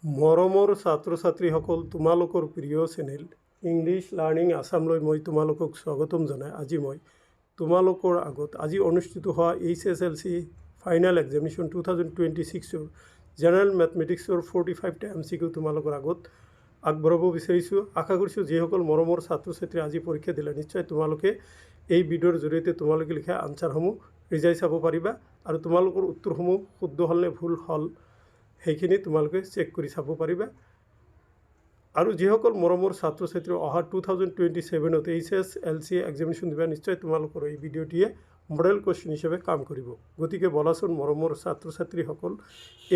মৰমৰ ছাত্ৰ ছাত্ৰীসকল, তোমালোকৰ প্ৰিয় চেনেল ইংলিছ লাৰ্ণিং আছামলৈ মই তোমালোকক স্বাগতম জনাই আজি মই তোমালোকৰ আগত আজি অনুষ্ঠিত হোৱা HSLC ফাইনেল এক্সামিনেশ্যন 2026ৰ জেনেৰেল মেথমেটিক্সৰ 45টা MCQ তোমালোকৰ আগত আগবঢ়াব বিচাৰিছোঁ। আশা কৰিছোঁ যিসকল মৰমৰ ছাত্ৰ ছাত্ৰী আজি পৰীক্ষা দিলে নিশ্চয় তোমালোকে এই ভিডিঅ'ৰ জৰিয়তে তোমালোকে লিখা আনচাৰসমূহ ৰিজাই চাব পাৰিবা আৰু তোমালোকৰ উত্তৰসমূহ শুদ্ধ হ'ল নে ভুল হ'ল সেইখিনি তোমালোকে চেক কৰি চাব পাৰিবা। আৰু যিসকল মৰমৰ ছাত্ৰ ছাত্ৰী অহা 2027ত HSLC এক্সামিনেশ্যন দিবা নিশ্চয় তোমালোকৰ এই ভিডিঅ'টিয়ে মডেল কুৱেশ্যন হিচাপে কাম কৰিব। গতিকে বলাচোন মৰমৰ ছাত্ৰ ছাত্ৰীসকল,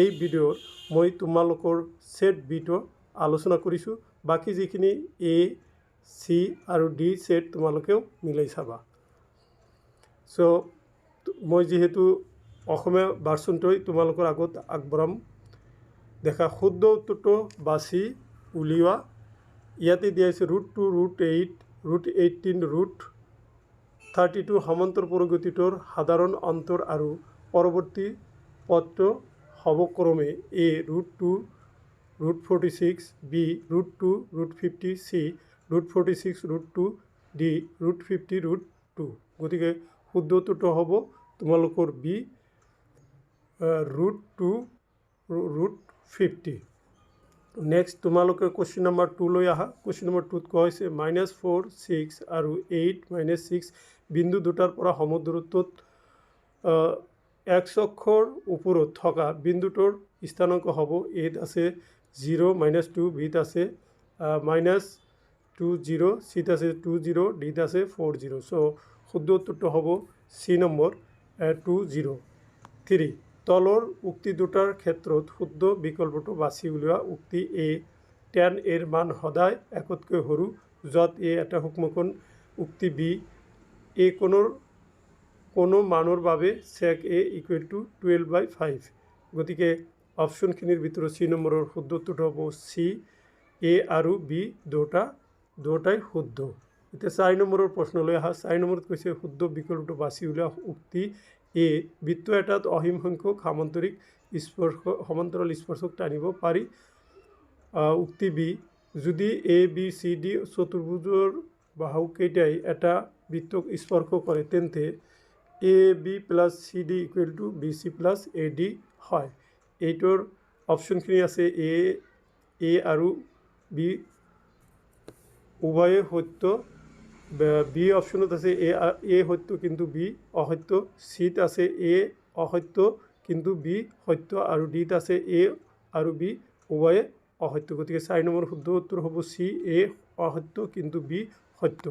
এই ভিডিঅ'ৰ মই তোমালোকৰ ছেট বিটো আলোচনা কৰিছোঁ। বাকী যিখিনি A, C আৰু D ছেট তোমালোকেও মিলাই চাবা। মই যিহেতু অসমীয়া ভাৰ্চনটোই তোমালোকৰ আগত আগবঢ়াম। দেখা শুদ্ধ উত্তৰটো বাছি উলিওৱা। ইয়াতে দিয়া হৈছে √2, √8, √18, √32 সমান্তৰ প্ৰগতিটোৰ সাধাৰণ অন্তৰ আৰু পৰৱৰ্তী পদটো হ'ব ক্ৰমে A √2, √46, B √2, √50, C √46, √2, D √50, √2। গতিকে শুদ্ধ উত্তৰটো হ'ব তোমালোকৰ B √2, √50। নেক্সট তোমালোকে কুৱেশ্যন নম্বৰ 2 লৈ আহা। কুৱেশ্যন নম্বৰ 2ত কোৱা হৈছে -4, 6 আৰু 8, -6 বিন্দু দুটাৰ পৰা সমদূৰত্বত x অক্ষৰ ওপৰত থকা বিন্দুটোৰ স্থানাংক হ'ব A ত আছে 0, -2, B ত আছে -20, C ত আছে 20, D ত আছে 40। শুদ্ধ উত্তৰটো হ'ব C নম্বৰ 203। তলৰ উক্তি দুটাৰ ক্ষেত্ৰত শুদ্ধ বিকল্পটো বাছি উলিওৱা। উক্তি A tan A ৰ মান সদায় একতকৈ সৰু য'ত A এটা সূক্ষ্মকোণ। উক্তি B A কোণৰ কোনো মানৰ বাবে sec A = 12/5। গতিকে অপশ্যনখিনিৰ ভিতৰত C নম্বৰৰ শুদ্ধ উত্তৰটো হ'ব C। A আৰু B দুয়োটাই শুদ্ধ। এতিয়া 4 নম্বৰৰ প্ৰশ্নলৈ আহা। 4 নম্বৰত কৈছে শুদ্ধ বিকল্পটো বাছি উলিওৱা। উক্তি A বৃত্ত এটাত অসীম সংখ্যক সমান্তৰাল স্পৰ্শক টানিব পাৰি। উক্তি B যদি A B C D চতুৰ্ভুজৰ বাহুকেইটাই এটা বৃত্তক স্পৰ্শ কৰে তেন্তে AB + CD = BC + AD হয়। এইটোৰ অপশ্যনখিনি আছে A আৰু B উভয়ে সত্য। B অপশ্যনত আছে A সত্য কিন্তু B অসত্য। C ত আছে A অসত্য কিন্তু B সত্য আৰু D ত আছে A আৰু B উভয়ে অসত্য। গতিকে 4 নম্বৰ শুদ্ধ উত্তৰ হ'ব C, A অসত্য কিন্তু B সত্য।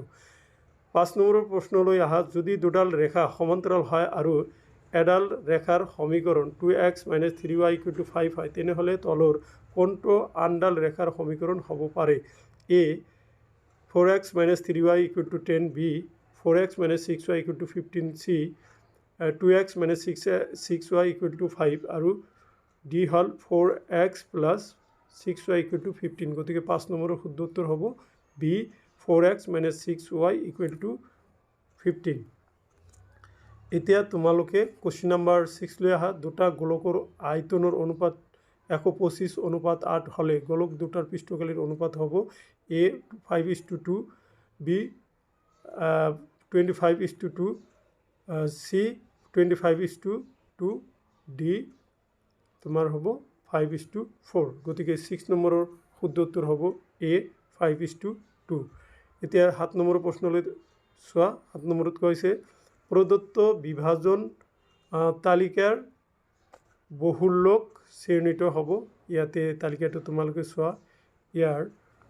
5 নম্বৰৰ প্ৰশ্নলৈ আহা। যদি দুডাল ৰেখা সমান্তৰাল হয় আৰু এডাল ৰেখাৰ সমীকৰণ 2x - 3y = 5 হয় তেনেহ'লে তলৰ কোনটো আনডাল ৰেখাৰ সমীকৰণ হ'ব পাৰে? A 4x - 3y = 10, B 4x - 6y = 15, C 2x - 6y = 5 আৰু D হ'ল 4x + 6y = 15। গতিকে 5 নম্বৰৰ শুদ্ধ উত্তৰ হ'ব B 4x - 6y = 15। এতিয়া তোমালোকে কুৱেশ্যন নম্বৰ 6 লৈ আহা। দুটা গোলকৰ আয়তনৰ অনুপাত 125:8 হ'লে গোলক দুটাৰ পৃষ্ঠকালিৰ অনুপাত হ'ব A 5:2, B 25:2, C 25:2, D তোমাৰ হ'ব 5:4। গতিকে 6 নম্বৰৰ শুদ্ধ উত্তৰ হ'ব A 5:2। এতিয়া 7 নম্বৰৰ প্ৰশ্নলৈ চোৱা। 7 নম্বৰত কৈছে প্ৰদত্ত বিভাজন তালিকাৰ বহুলক চিহ্নিত হ'ব। ইয়াতে তালিকাটো তোমালোকে চোৱা। ইয়াৰ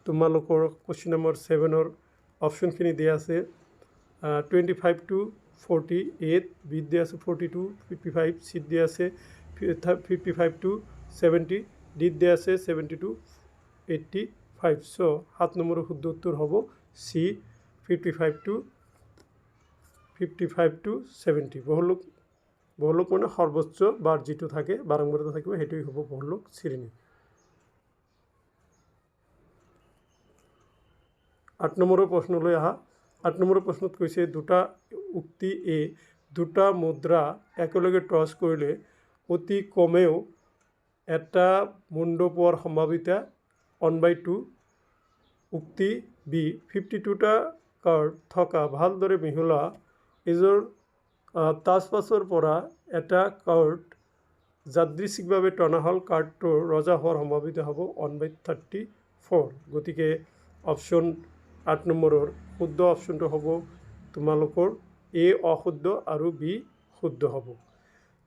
তোমালোকৰ কুৱেশ্যন নম্বৰ 7ৰ অপশ্যনখিনি দিয়া আছে 25 to 48, B দিয়া আছে 42, 55, C দিয়া আছে 55 to 70, D দিয়া আছে 70 to 85। 7 নম্বৰৰ শুদ্ধ উত্তৰ হ'ব C 55 to 70। বহুলক মানে সৰ্বোচ্চ বাৰ যিটো থাকে বাৰম্বাৰতা থাকিব সেইটোৱে হ'ব বহুলক শ্ৰেণী। 8 নম্বৰৰ প্ৰশ্নলৈ আহা। 8 নম্বৰৰ প্ৰশ্নত কৈছে দুটা উক্তি A দুটা মুদ্ৰা একেলগে টছ কৰিলে অতি কমেও এটা মুণ্ড পোৱাৰ সম্ভাৱিতা 1/2 উক্তি বি 52টা কাৰ্ড থকা ভালদৰে মিহলোৱা এযোৰ তাজপাছৰ পৰা এটা কাৰ্ড যাদৃচ্ছিকভাৱে টনা হ'ল কাৰ্ডটোৰ ৰজা হোৱাৰ সম্ভাৱিতা হ'ব 1/34। গতিকে অপশ্যন 8 নম্বৰৰ শুদ্ধ অপশ্যনটো হ'ব তোমালোকৰ এ অশুদ্ধ আৰু বি শুদ্ধ হ'ব।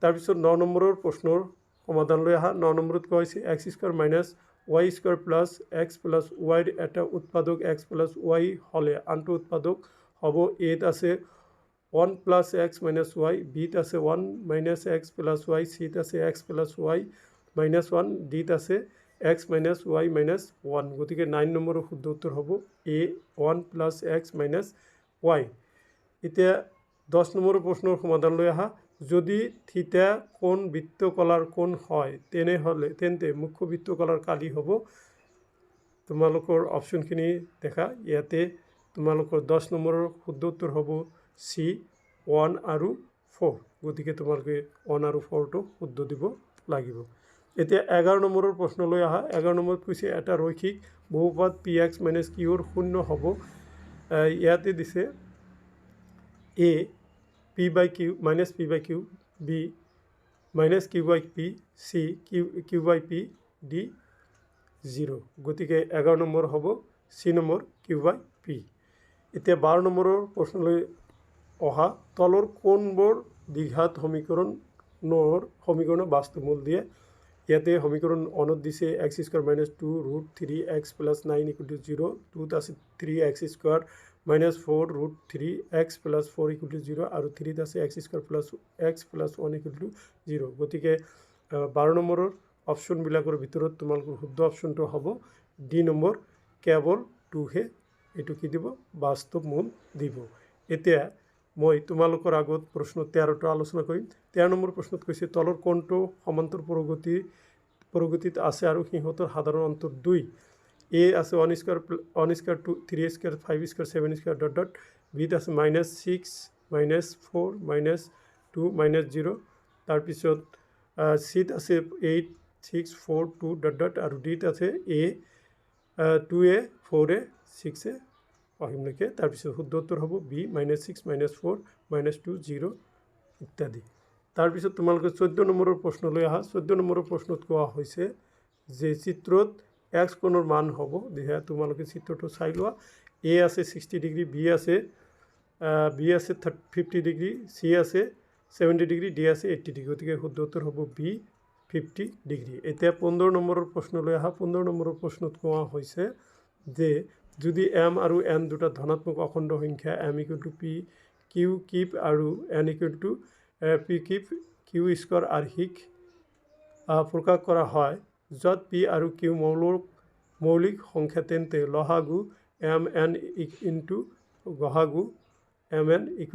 তাৰপিছত 9 নম্বৰৰ প্ৰশ্নৰ সমাধান লৈ অহা 9 নম্বৰত কোৱা হৈছে x² minus y² plus x plus ৱাইৰ এটা উৎপাদক x প্লাছ ৱাই হ'লে আনটো উৎপাদক হ'ব এত আছে 1 প্লাছ x মাইনাছ ৱাই, বিত আছে 1 মাইনাছ x প্লাছ ৱাই, চিত আছে x প্লাছ ৱাই মাইনাছ 1, ডিত আছে x মাইনাছ ৱাই মাইনাছ 1। গতিকে 9 নম্বৰৰ শুদ্ধ উত্তৰ হ'ব এ 1 প্লাছ x মাইনাছ ৱাই। এতিয়া 10 নম্বৰৰ প্ৰশ্নৰ সমাধান লৈ অহা যদি থিতা কোণ বৃত্তকলাৰ কোণ হয় তেন্তে মুখ্য বৃত্তকলাৰ কালি হ'ব। তোমালোকৰ অপশ্যনখিনি দেখা ইয়াতে তোমালোকৰ 10 নম্বৰৰ শুদ্ধ উত্তৰ হ'ব চি 1 আৰু 4। গতিকে তোমালোকে 1 আৰু 4টো শুদ্ধ দিব লাগিব। এতিয়া 11 নম্বৰৰ প্ৰশ্নলৈ অহা 11 নম্বৰত কৈছে এটা ৰৈখিক বহুপদ px মাইনাছ কিউৰ শূন্য হ'ব। ইয়াতে দিছে A p/q minus p/q, B minus q/p, C q/p, D 0। গতিকে 11 নম্বৰ হ'ব চি নম্বৰ q/p। এতিয়া 12 নম্বৰৰ প্ৰশ্নলৈ অহা তলৰ কোনবোৰ দ্বিঘাত সমীকৰণৰ বাস্তৱ মূল দিয়ে। ইয়াতে সমীকৰণ 1ত দিছে x² মাইনাছ 2√3x প্লাছ 9 = 0, 2ত আছে 3x² মাইনাছ 4√3x প্লাছ 4 = 0 আৰু 3ত আছে x² প্লাছ x প্লাছ 1 = 0। গতিকে 12 নম্বৰৰ অপশ্যনবিলাকৰ ভিতৰত তোমালোকৰ শুদ্ধ অপশ্যনটো হ'ব ডি নম্বৰ কেৱল 2হে এইটো কি দিব বাস্তৱ মূল দিব। এতিয়া মই তোমালোকৰ আগত প্ৰশ্ন 13টো আলোচনা কৰিম। 13 নম্বৰ প্ৰশ্নত কৈছে তলৰ কোণটো সমান্তৰ প্ৰগতিত আছে আৰু সিহঁতৰ সাধাৰণ অন্তৰ 2। এ আছে 1² 3² 5² 7² ... বিত আছে -6 -4 -2 -0। তাৰপিছত চিত আছে 8 6 4 2 ... আৰু ডিত আছে এ 2a 4a 6a অসীমলৈকে। তাৰপিছত শুদ্ধ উত্তৰ হ'ব বি -6 -4 -2 0 ইত্যাদি। তাৰপিছত তোমালোকে 14 নম্বৰৰ প্ৰশ্নলৈ অহা 14 নম্বৰৰ প্ৰশ্নত কোৱা হৈছে যে চিত্ৰত x কোণৰ মান হ'ব। তোমালোকে চিত্ৰটো চাই লোৱা। এ আছে 60 ডিগ্ৰী, বি আছে 50 ডিগ্ৰী, চি আছে 70 ডিগ্ৰী, ডি আছে 80 ডিগ্ৰী। গতিকে শুদ্ধ উত্তৰ হ'ব বি 50 ডিগ্ৰী। এতিয়া 15 নম্বৰৰ প্ৰশ্নলৈ অহা 15 নম্বৰৰ প্ৰশ্নত কোৱা হৈছে যে যদি m আৰু n দুটা ধনাত্মক অখণ্ড সংখ্যা m = p q কিউব আৰু n = p কিউব q² আৰ্হিক প্ৰকাশ কৰা হয় য'ত p আৰু q মৌলিক সংখ্যা তেন্তে লসাগু mn × গসাগু mn =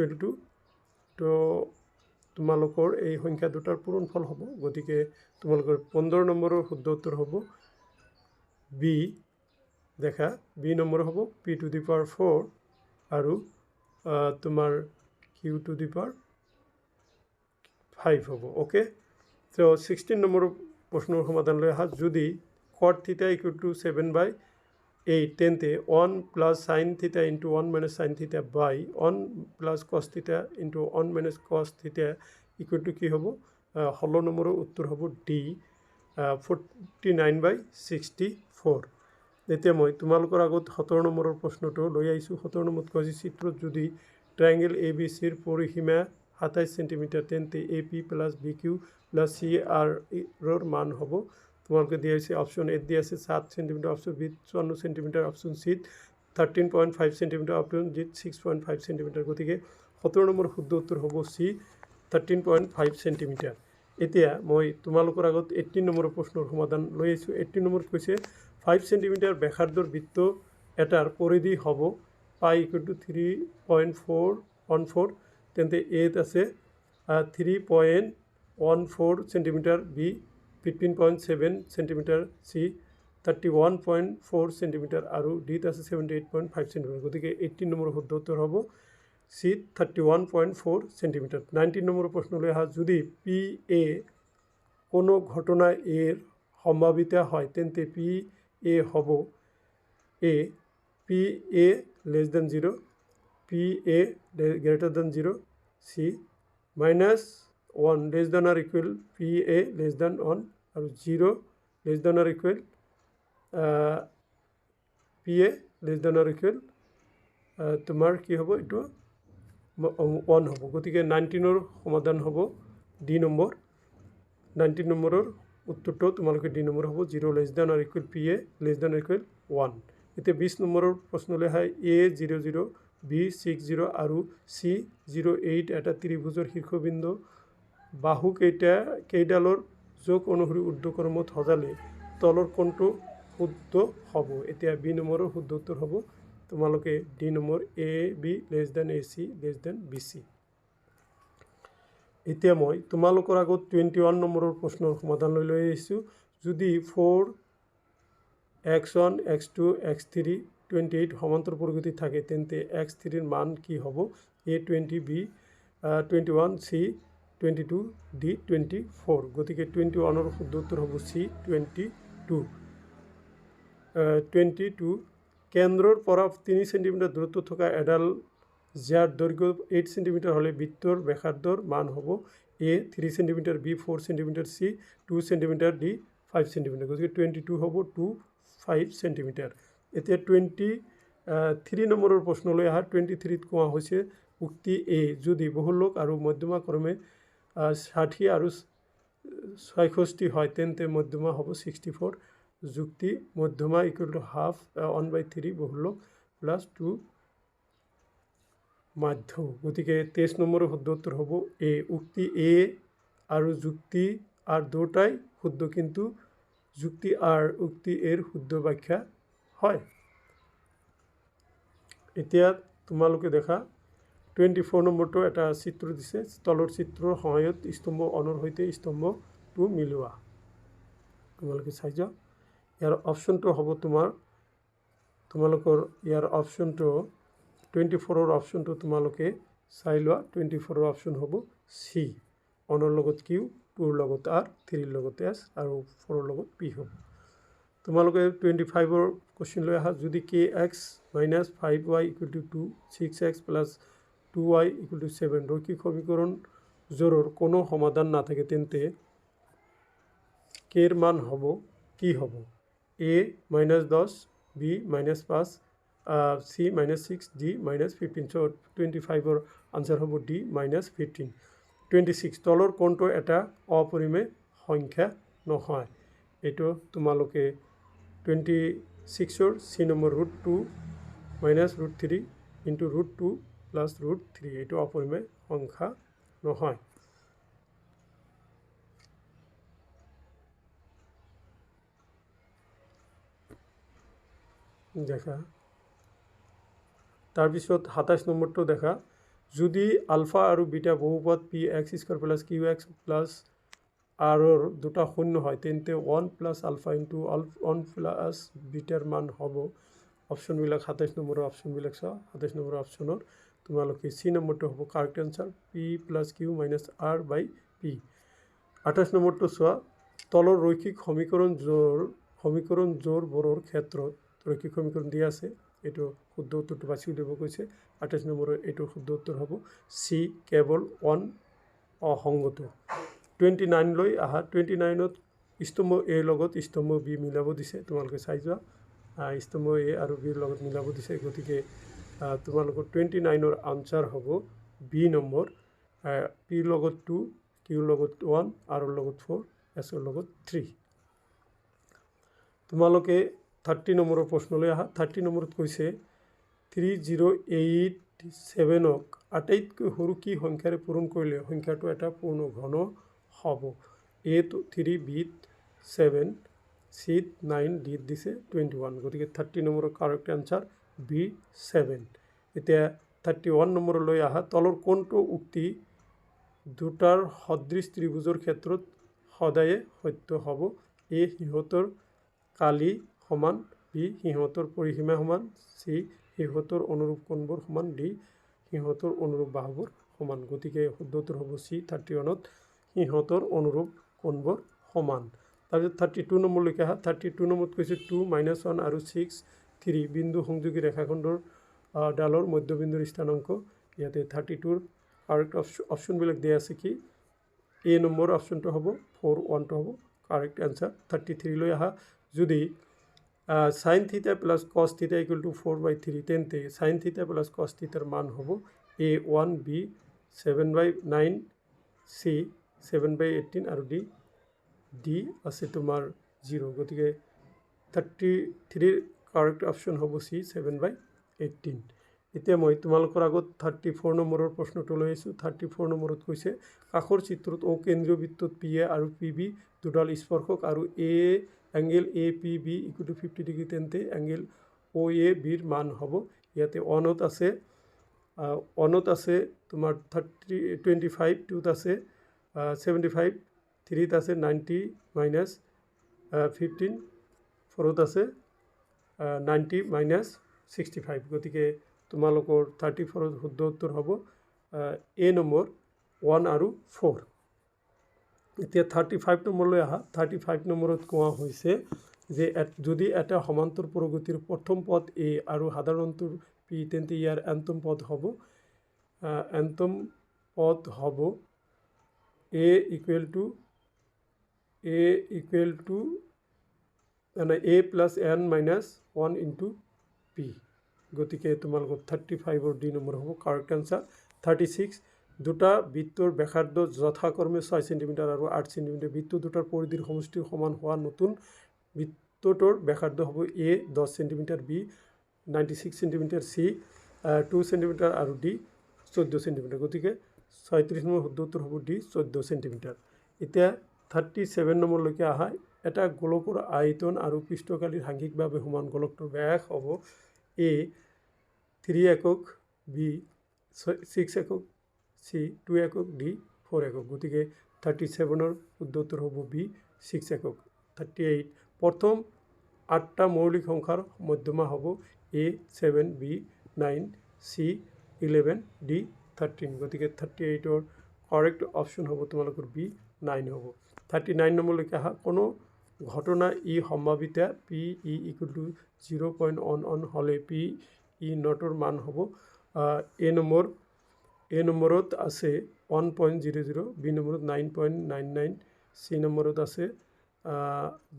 তোমালোকৰ এই সংখ্যা দুটাৰ পূৰণফল হ'ব। গতিকে তোমালোকৰ 15 নম্বৰৰ শুদ্ধ উত্তৰ হ'ব বি দেখা বি নম্বৰ হ'ব p⁴ আৰু তোমাৰ q⁵ হ'ব। অ'কে। তো 16 নম্বৰৰ প্ৰশ্নৰ সমাধান লৈ অহা যদি cot θ = 7/8 তেন্তে 1 + sin θ × 1 - sin θ by 1 + cos θ × 1 - cos θ = কি হ'ব? 16 নম্বৰৰ উত্তৰ হ'ব ডি 49/64। এতিয়া মই তোমালোকৰ আগত 17 নম্বৰৰ প্ৰশ্নটো লৈ আহিছোঁ। 17 নম্বৰত কোৱা হৈছে চিত্ৰত যদি ট্ৰায়েংগল ABCৰ পৰিসীমা 27 চেণ্টিমিটাৰ তেন্তে AP + BQ + CRৰ মান হ'ব। তোমালোকে দিয়া হৈছে অপশ্যন এত দিয়া আছে 7 চেণ্টিমিটাৰ, অপশ্যন বিত 54 চেণ্টিমিটাৰ, অপশ্যন চিত 13.5 চেণ্টিমিটাৰ, অপশ্যন ডিত 6.5 চেণ্টিমিটাৰ। গতিকে 17 নম্বৰ শুদ্ধ উত্তৰ হ'ব চি 13.5 চেণ্টিমিটাৰ। এতিয়া মই তোমালোকৰ আগত 18 নম্বৰৰ প্ৰশ্নৰ সমাধান লৈ আহিছোঁ। 18 নম্বৰত কৈছে 5 চেণ্টিমিটাৰ ব্যাসাৰ্ধৰ বৃত্ত এটাৰ পৰিধি হ'ব পাই = 3.14 তেন্তে এত আছে 3.14 centimetre, B 15.7 centimetre, C 31.4 centimetre আৰু ডিত আছে 78.5 চেণ্টিমিটাৰ। গতিকে 18 নম্বৰ শুদ্ধ উত্তৰ হ'ব চি 31.4 চেণ্টিমিটাৰ। 19 নম্বৰৰ প্ৰশ্নলৈ অহা যদি পি এ কোনো ঘটনা এৰ সম্ভাৱিতা হয় তেন্তে পি এ হ'ব A P A less than 0 P A greater than 0 C -1 less than or equal P A less than 1 আৰু 0 less than or equal P A less than or equal তোমাৰ কি হ'ব এইটো 1 হ'ব গতিকে 19ৰ সমাধান হ'ব ডি নম্বৰ 19 নম্বৰৰ উত্তৰটো তোমালোকে ডি নম্বৰ হ'ব 0 less than or equal P A less than or equal 1 এতিয়া 20 নম্বৰৰ প্ৰশ্নলৈ আহে এ 00 বি 60 আৰু চি 08 এটা ত্ৰিভুজৰ শীৰ্ষবিন্দু বাহু কেইডালৰ যোগ অনুসৰি ঊৰ্ধ্বক্ৰমত সজালে তলৰ কোণটো শুদ্ধ হ'ব এতিয়া বি নম্বৰৰ শুদ্ধ উত্তৰ হ'ব তোমালোকে D number A B less than A C less than B C এতিয়া মই তোমালোকৰ আগত 21 নম্বৰৰ প্ৰশ্নৰ সমাধানলৈ লৈ আহিছোঁ যদি 4x1 x2 x3 28 সমান্তর প্রগতি থাকে তেন্তে x3 মান কি হ'ব a 20 b 21 c 22 d 24 গতিকে 21 শুদ্ধ উত্তৰ হ'ব c 22 কেন্দ্ৰৰ পৰা 3 সেন্টিমিটাৰ দূৰত্ব থকা এডাল যাৰ দৈৰ্ঘ্য 8 সেন্টিমিটাৰ হ'লে বৃত্তৰ ব্যাসাৰ্ধৰ মান হ'ব a 3 centimetre b 4 centimetre c 2 centimetre d 5 centimetre গতিকে 22 হ'ব 5 সেন্টিমিটাৰ এতিয়া 23 নম্বৰৰ প্ৰশ্নলৈ আহা 23ত কোৱা হৈছে উক্তি এ যদি বহুলোক আৰু মধ্যমা ক্ৰমে 60 আৰু 66 হয় তেন্তে মধ্যমা হ'ব 64 যুক্তি মধ্যমা ইকুৱেল টু হাফ 1/3 বহুলোক প্লাস 2 মাধ্য গতিকে 23 নম্বৰৰ শুদ্ধ উত্তৰ হ'ব এ উক্তি এ আৰু যুক্তি আৰ দুটাই শুদ্ধ কিন্তু যুক্তি আৰ উক্তি এৰ শুদ্ধ ব্যাখ্যা হয় এতিয়া তোমালোকে দেখা 24 নম্বৰটো এটা চিত্ৰ দিছে তলৰ চিত্ৰৰ সহায়ত স্তম্ভ অনৰ সৈতে স্তম্ভটো মিলোৱা তোমালোকে চাই যাও ইয়াৰ অপশনটো হ'ব তোমালোকৰ ইয়াৰ অপশনটো 24ৰ অপশনটো তোমালোকে চাই লোৱা 24ৰ অপশন হ'ব সি অনৰ লগত কিউ 2ৰ লগত আৰ 3ৰ লগত এস আৰু 4ৰ লগত পি হ'ব তোমালোকে 25ৰ কোশ্চেন লৈ আহা যদি kx - 5y = 2 6x + 2y = 7 রৈখিক সমীকরণ জোড়ৰ কোনো সমাধান না থাকে তেন্তে k এর মান হ'ব কি হ'ব a -10 b -5 c -6 d -15 so 25ৰ answer হ'ব d -15 26 তলৰ কোণটো এটা অপৰিমেয় সংখ্যা নহয় এটো তোমালোকে 26ৰ c নম্বৰ √2 -√3 * √2 + √3 এটো অপৰিমেয় সংখ্যা নহয় দেখা তাৰপিছত 27 নম্বৰটো দেখা যদি আলফা আৰু বিটা বহুপদ px² + qx + rৰ দুটা শূন্য হয় তেন্তে 1 + আলফা * 1 + বিটাৰ মান হ'ব অপশনবিলাক 27 নম্বৰৰ অপশনবিলাক চাও 27 নম্বৰৰ অপশনৰ তোমালোকে সি নম্বৰটো হ'ব correct answer p + q - r/p 28 নম্বৰটো চোৱা তলৰ ৰৈখিক সমীকৰণ জোড়বোৰৰ ক্ষেত্ৰত ৰৈখিক সমীকৰণ দিয়া আছে এটো শুদ্ধ উত্তৰটো বাছি উলিয়াব কৈছে 28 নম্বৰৰ এটো শুদ্ধ উত্তৰ হ'ব সি কেৱল 1 অসংগত 29 লৈ আহা 29ত স্তম্ভ এ লগত স্তম্ভ বি মিলাব দিছে তোমালোকে চাই যোৱা স্তম্ভ এ আৰু বি লগত মিলাব দিছে গতিকে তোমালোকৰ 29ৰ আনসাৰ হ'ব বি নম্বৰ পি লগত 2 কিউ লগত 1 আৰ লগত 4 এস লগত 3 তোমালোকে 30 নম্বৰৰ প্ৰশ্নলৈ আহা 30 নম্বৰত কৈছে 3087ক আটাইতকৈ সৰু কি সংখ্যাৰে পূৰণ কৰিলে সংখ্যাটো এটা পূৰ্ণ ঘন হ'ব a তো 3 b 7 c 9 d দিছে 21 গতিকে 30 নম্বৰৰ কাৰেক্ট आंसर b 7 এতিয়া 31 নম্বৰলৈ আহা তলৰ কোনটো উক্তি দুটাৰ সদৃশ ত্ৰিভুজৰ ক্ষেত্ৰত সদায়ে সত্য হ'ব a সিহঁতৰ কালি সমান b সিহঁতৰ পৰিসীমা সমান c সিহঁতৰ অনুৰূপ কোণবোৰ সমান d সিহঁতৰ অনুৰূপ বাহুবোৰ সমান গতিকে শুদ্ধ উত্তৰ হ'ব c 31ত সিহঁতৰ অনুৰূপ কোণবোৰ সমান তাৰপিছত 32 নম্বৰলৈকে আহা 32 নম্বৰত কৈছে 2 -1 আৰু 6 3 বিন্দু সংযোগী ৰেখাখণ্ডৰ ডালৰ মধ্যবিন্দুৰ স্থানাংক ইয়াতে 32ৰ কাৰেক্ট অপশ্যনবিলাক দিয়া আছে কি এ নম্বৰ অপশ্যনটো হ'ব 4 1টো হ'ব কাৰেক্ট এনসাৰ 33 লৈ আহা যদি sin θ প্লাস cos θ = 4/3 তেন্তে sin θ প্লাস cos θৰ মান হ'ব a1 b 7/9 c 7/18 আৰু d আছে তোমাৰ 0 গতিকে 33ৰ কাৰেক্ট অপশ্যন হ'ব c 7/18 এতিয়া মই তোমালোকৰ আগত 34 নম্বৰৰ প্ৰশ্নটো লৈ আছোঁ 34 নম্বৰত কৈছে কাষৰ চিত্ৰত ও কেন্দ্ৰীয় বৃত্তত PA আৰু PB দুডাল স্পৰ্শক আৰু এংগেল APB = 50 ডিগ্ৰী তেন্তে এংগেল OABৰ মান হ'ব ইয়াতে অনত আছে তোমাৰ 25 2ত আছে 75 3ত আছে 90 - 15 4ত আছে 90 - 65 গতিকে তোমালোকৰ 34ৰ শুদ্ধ উত্তৰ হ'ব এ নম্বৰ 1 আৰু 4 এতিয়া 35 নম্বৰলৈ আহা 35 নম্বৰত কোৱা হৈছে যে যদি এটা সমান্তৰ প্ৰগতিৰ প্ৰথম পদ এ আৰু সাধাৰণটোৰ পি তেন্তে ইয়াৰ এন্তম পদ হ'ব এ ইকুৱেল টু মানে a + n - 1 * p গতিকে তোমালোকৰ 35ৰ ডি নম্বৰ হ'ব কাৰেক্ট আনসাৰ 36 দুটা বৃত্তৰ ব্যাসাৰ্ধ যথাক্ৰমে 6 সেন্টিমিটাৰ আৰু 8 সেন্টিমিটাৰ বৃত্ত দুটাৰ পৰিধিৰ সমষ্টিৰ সমান হোৱা নতুন বৃত্তটোৰ ব্যাসাৰ্ধ হ'ব a 10 centimetre b 96 centimetre c 2 centimetre আৰু d 14 সেন্টিমিটাৰ গতিকে 36 নম্বৰ শুদ্ধ উত্তৰ হ'ব d 14 সেন্টিমিটাৰ এতিয়া 37 নম্বৰলৈকে আহা এটা গোলকৰ আয়তন আৰু পৃষ্ঠকালীৰ সাংঘিকভাৱে সমান গোলকটোৰ ব্যাস হ'ব a 3 একক b 6 একক c 2 একক d 4 একক গতিকে 37ৰ শুদ্ধ উত্তৰ হ'ব b 6 একক 38 প্ৰথম 8টা মৌলিক সংখ্যাৰ মধ্যমা হ'ব a 7 b 9 c 11 d 13 গতিকে 38ৰ কাৰেক্ট অপশ্যন হ'ব তোমালোকৰ b 9 হ'ব 39 নম্বৰলৈকে আহা কোনো ঘটনা ই সম্ভাৱিতা p e = 0.11 হ'লে p e নটৰ মান হ'ব এ নম্বৰত আছে 1.00 বি নম্বৰত 9.99 চি নম্বৰত আছে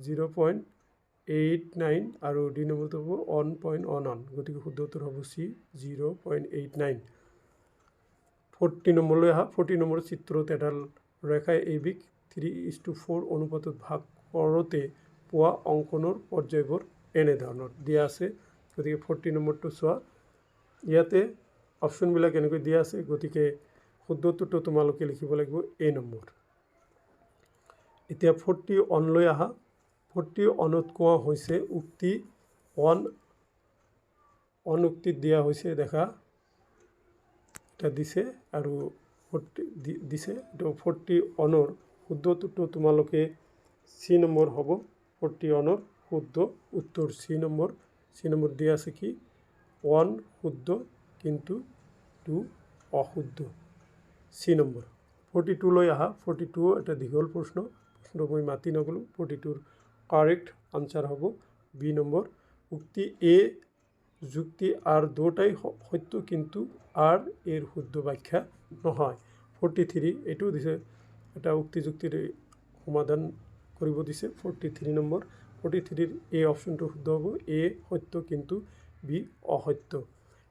0.89 আৰু ডি নম্বৰত হ'ব 1.11 গতিকে শুদ্ধ উত্তৰ হ'ব চি 0.89 40 নম্বৰলৈ আহা 40 নম্বৰ চিত্ৰত এডাল ৰেখাই এবিক 3:4 অনুপাতত ভাগ কৰোঁতে পোৱা অংকনৰ পৰ্যায়বোৰ এনেধৰণৰ দিয়া আছে গতিকে 40 নম্বৰটো চোৱা ইয়াতে অপশ্যনবিলাক এনেকৈ দিয়া আছে গতিকে শুদ্ধ উত্তৰটো তোমালোকে লিখিব লাগিব এ নম্বৰ এতিয়া 41 লৈ আহা 41ত কোৱা হৈছে উক্তি অনুক্তিত দিয়া হৈছে দেখা এটা দিছে আৰু 40 দিছে তো 41ৰ শুদ্ধ উত্তৰটো তোমালোকে চি নম্বৰ হ'ব 41ৰ শুদ্ধ উত্তৰ চি নম্বৰ দিয়া আছে কি 1 শুদ্ধ কিন্তু 2 অশুদ্ধ চি নম্বৰ 42 লৈ আহা 42 এটা দীঘল প্ৰশ্নটো মই মাতি নগ'লোঁ 42ৰ কাৰেক্ট আনসাৰ হ'ব বি নম্বৰ উক্তি এ যুক্তি আৰ দুটাই সত্য কিন্তু আৰ এৰ শুদ্ধ ব্যাখ্যা নহয় 43 এটাও দিছে এটা উক্তি যুক্তিৰ সমাধান কৰিব দিছে 43 নম্বৰ 43ৰ এ অপশ্যনটো শুদ্ধ হ'ব এ সত্য কিন্তু বি অসত্য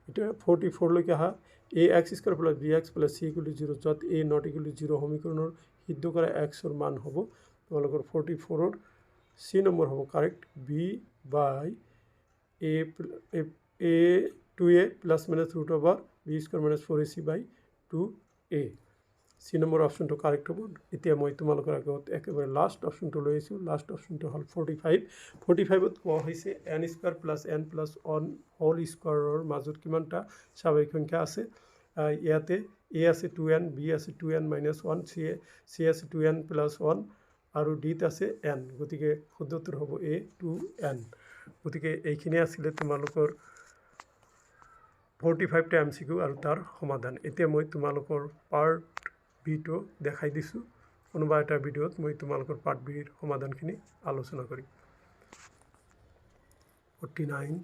এটা 44 লৈকে আহা ax² + bx + c = 0 য'ত a ≠ 0 সমীকৰণৰ সিদ্ধ কৰা xৰ মান হ'ব তোমালোকৰ 44ৰ চি নম্বৰ হ'ব correct b by a 2a ± (b² - 4ac / 2a C number অপশ্যনটো কাৰেক্ট হ'ব এতিয়া মই তোমালোকৰ আগত একেবাৰে লাষ্ট অপশ্যনটো লৈ আহিছোঁ লাষ্ট অপশ্যনটো হ'ল 45ত কোৱা হৈছে n² + n + 1 হোল স্কোৱাৰৰ মাজত কিমানটা স্বাভাৱিক সংখ্যা আছে ইয়াতে a আছে 2n b আছে 2n - 1 c আছে 2n + 1 আৰু ডিত আছে n গতিকে শুদ্ধ উত্তৰ হ'ব a 2n গতিকে এইখিনি আছিলে তোমালোকৰ 45টা MCQ আৰু তাৰ সমাধান এতিয়া মই তোমালোকৰ পাৰ্ট বিটো দেখাই দিছোঁ কোনোবা এটা ভিডিঅ'ত মই তোমালোকৰ পাৰ্ট বিৰ সমাধানখিনি আলোচনা কৰিম 49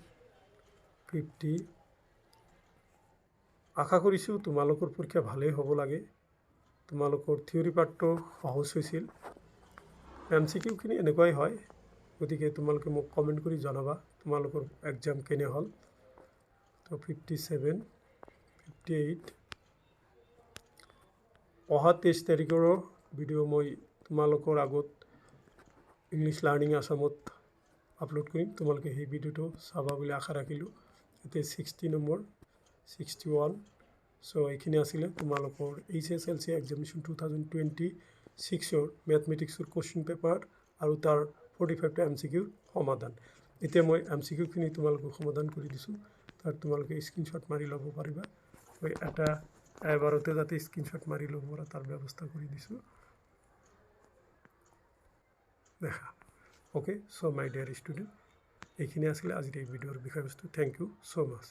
50 আশা কৰিছোঁ তোমালোকৰ পৰীক্ষা ভালেই হ'ব লাগে তোমালোকৰ থিয়ৰী পাৰ্টটো সহজ হৈছিল MCQখিনি এনেকুৱাই হয় গতিকে তোমালোকে মোক কমেণ্ট কৰি জনাবা তোমালোকৰ এক্সাম কেনে হ'ল তো 57 58 অহা 23 তাৰিখৰ ভিডিঅ' মই তোমালোকৰ আগত ইংলিছ লাৰ্নিং আসামত আপলোড কৰিম তোমালোকে সেই ভিডিঅ'টো চাবা বুলি আশা ৰাখিলোঁ এতিয়া 60 নম্বৰ 61 সো এইখিনি আছিলে তোমালোকৰ HSLC এক্সামিনেশ্যন 2026ৰ মেথমেটিক্সৰ কোৱেশ্চন পেপাৰ আৰু তাৰ 45টা MCQৰ সমাধান এতিয়া মই MCQখিনি তোমালোকক সমাধান কৰি দিছোঁ তাৰ তোমালোকে স্ক্ৰীনশ্বট মাৰি ল'ব পাৰিবা মই এটা এবাৰতে যাতে স্ক্ৰীনশ্বট মাৰি ল'ব পৰা তাৰ ব্যৱস্থা কৰি দিছোঁ দেখা okay so my dear student এইখিনি আছিলে আজিৰ এই ভিডিঅ'ৰ বিষয়বস্তু থেংক ইউ সো মাচ